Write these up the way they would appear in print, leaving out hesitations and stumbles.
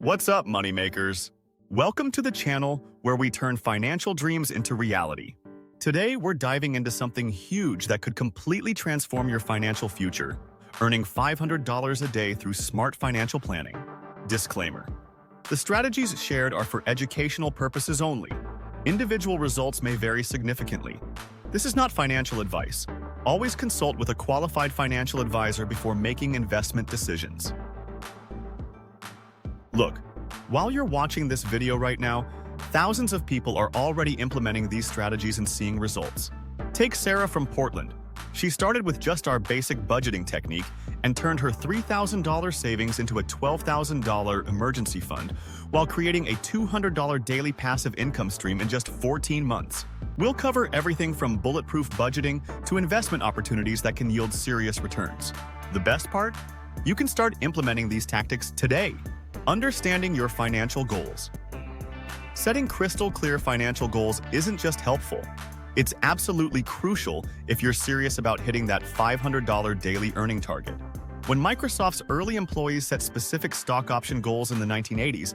What's up, moneymakers? Welcome to the channel where we turn financial dreams into reality. Today, we're diving into something huge that could completely transform your financial future, earning $500 a day through smart financial planning. Disclaimer: the strategies shared are for educational purposes only. Individual results may vary significantly. This is not financial advice. Always consult with a qualified financial advisor before making investment decisions. Look, while you're watching this video right now, thousands of people are already implementing these strategies and seeing results. Take Sarah from Portland. She started with just our basic budgeting technique and turned her $3,000 savings into a $12,000 emergency fund while creating a $200 daily passive income stream in just 14 months. We'll cover everything from bulletproof budgeting to investment opportunities that can yield serious returns. The best part? You can start implementing these tactics today. Understanding your financial goals. Setting crystal clear financial goals isn't just helpful. It's absolutely crucial if you're serious about hitting that $500 daily earning target. When Microsoft's early employees set specific stock option goals in the 1980s,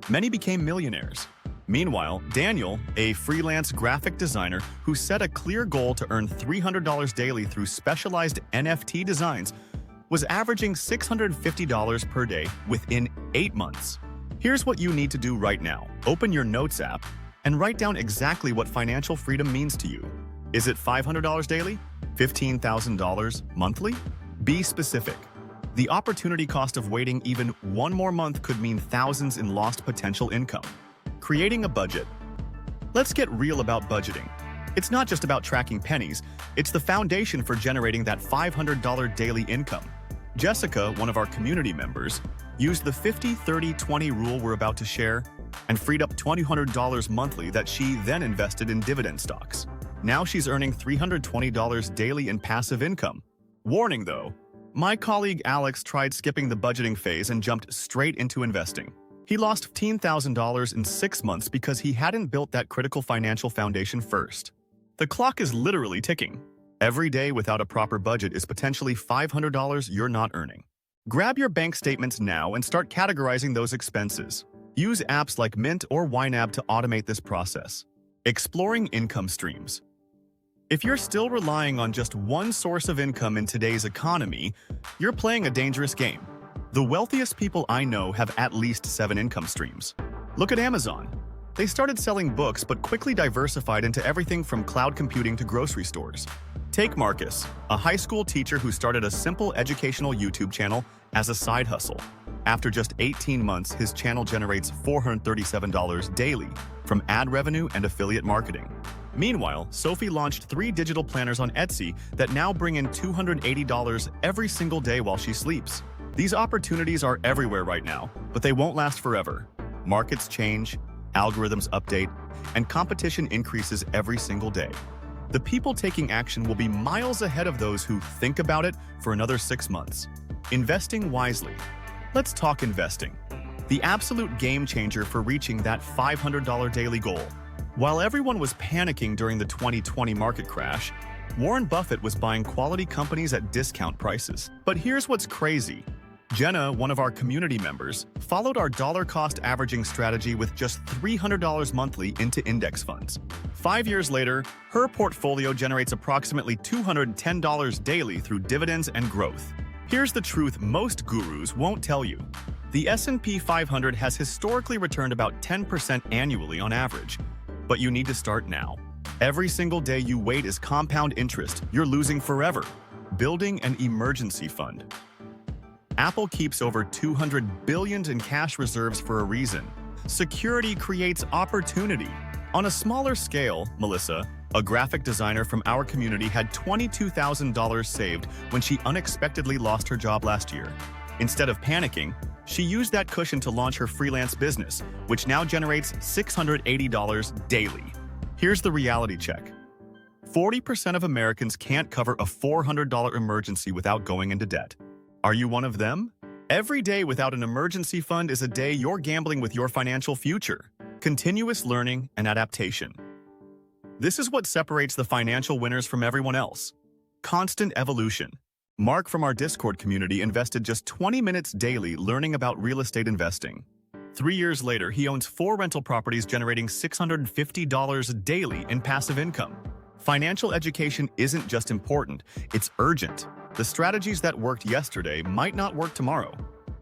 many became millionaires. Meanwhile, Daniel, a freelance graphic designer who set a clear goal to earn $300 daily through specialized NFT designs, was averaging $650 per day within 8 months. Here's what you need to do right now. Open your Notes app and write down exactly what financial freedom means to you. Is it $500 daily? $15,000 monthly? Be specific. The opportunity cost of waiting even one more month could mean thousands in lost potential income. Creating a budget. Let's get real about budgeting. It's not just about tracking pennies, it's the foundation for generating that $500 daily income. Jessica, one of our community members, used the 50-30-20 rule we're about to share and freed up $200 monthly that she then invested in dividend stocks. Now she's earning $320 daily in passive income. Warning though, my colleague Alex tried skipping the budgeting phase and jumped straight into investing. He lost $15,000 in 6 months because he hadn't built that critical financial foundation first. The clock is literally ticking. Every day without a proper budget is potentially $500 you're not earning. Grab your bank statements now and start categorizing those expenses. Use apps like Mint or YNAB to automate this process. Exploring income streams. If you're still relying on just one source of income in today's economy, you're playing a dangerous game. The wealthiest people I know have at least 7 income streams. Look at Amazon. They started selling books but quickly diversified into everything from cloud computing to grocery stores. Take Marcus, a high school teacher who started a simple educational YouTube channel as a side hustle. After just 18 months, his channel generates $437 daily from ad revenue and affiliate marketing. Meanwhile, Sophie launched 3 digital planners on Etsy that now bring in $280 every single day while she sleeps. These opportunities are everywhere right now, but they won't last forever. Markets change, algorithms update, and competition increases every single day. The people taking action will be miles ahead of those who think about it for another 6 months. Investing wisely. Let's talk investing. The absolute game changer for reaching that $500 daily goal. While everyone was panicking during the 2020 market crash, Warren Buffett was buying quality companies at discount prices. But here's what's crazy. Jenna, one of our community members, followed our dollar cost averaging strategy with just $300 monthly into index funds. 5 years later, her portfolio generates approximately $210 daily through dividends and growth. Here's the truth most gurus won't tell you. The S&P 500 has historically returned about 10% annually on average, but you need to start now. Every single day you wait is compound interest you're losing forever. Building an emergency fund. Apple keeps over $200 billion in cash reserves for a reason. Security creates opportunity. On a smaller scale, Melissa, a graphic designer from our community, had $22,000 saved when she unexpectedly lost her job last year. Instead of panicking, she used that cushion to launch her freelance business, which now generates $680 daily. Here's the reality check. 40% of Americans can't cover a $400 emergency without going into debt. Are you one of them? Every day without an emergency fund is a day you're gambling with your financial future. Continuous learning and adaptation. This is what separates the financial winners from everyone else. Constant evolution. Mark from our Discord community invested just 20 minutes daily learning about real estate investing. 3 years later, he owns 4 rental properties generating $650 daily in passive income. Financial education isn't just important, it's urgent. The strategies that worked yesterday might not work tomorrow.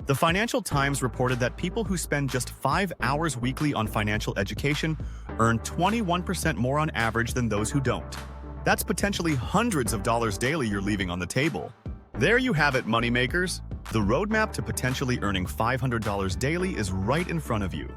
The Financial Times reported that people who spend just 5 hours weekly on financial education earn 21% more on average than those who don't. That's potentially hundreds of dollars daily you're leaving on the table. There you have it, moneymakers. The roadmap to potentially earning $500 daily is right in front of you.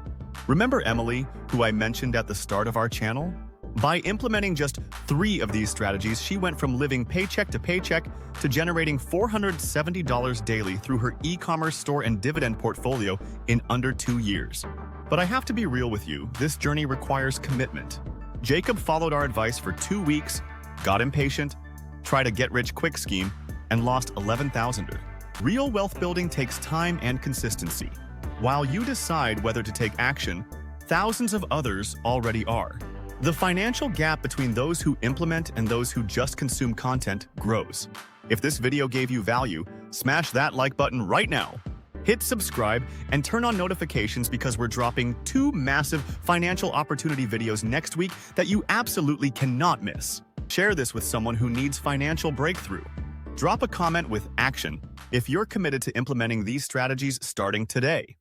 Remember Emily, who I mentioned at the start of our channel? By implementing just 3 of these strategies, she went from living paycheck to paycheck to generating $470 daily through her e-commerce store and dividend portfolio in under 2 years. But I have to be real with you, this journey requires commitment. Jacob followed our advice for 2 weeks, got impatient, tried a get-rich-quick scheme, and lost $11,000. Real wealth building takes time and consistency. While you decide whether to take action, thousands of others already are. The financial gap between those who implement and those who just consume content grows. If this video gave you value, smash that like button right now. Hit subscribe and turn on notifications because we're dropping 2 massive financial opportunity videos next week that you absolutely cannot miss. Share this with someone who needs financial breakthrough. Drop a comment with action if you're committed to implementing these strategies starting today.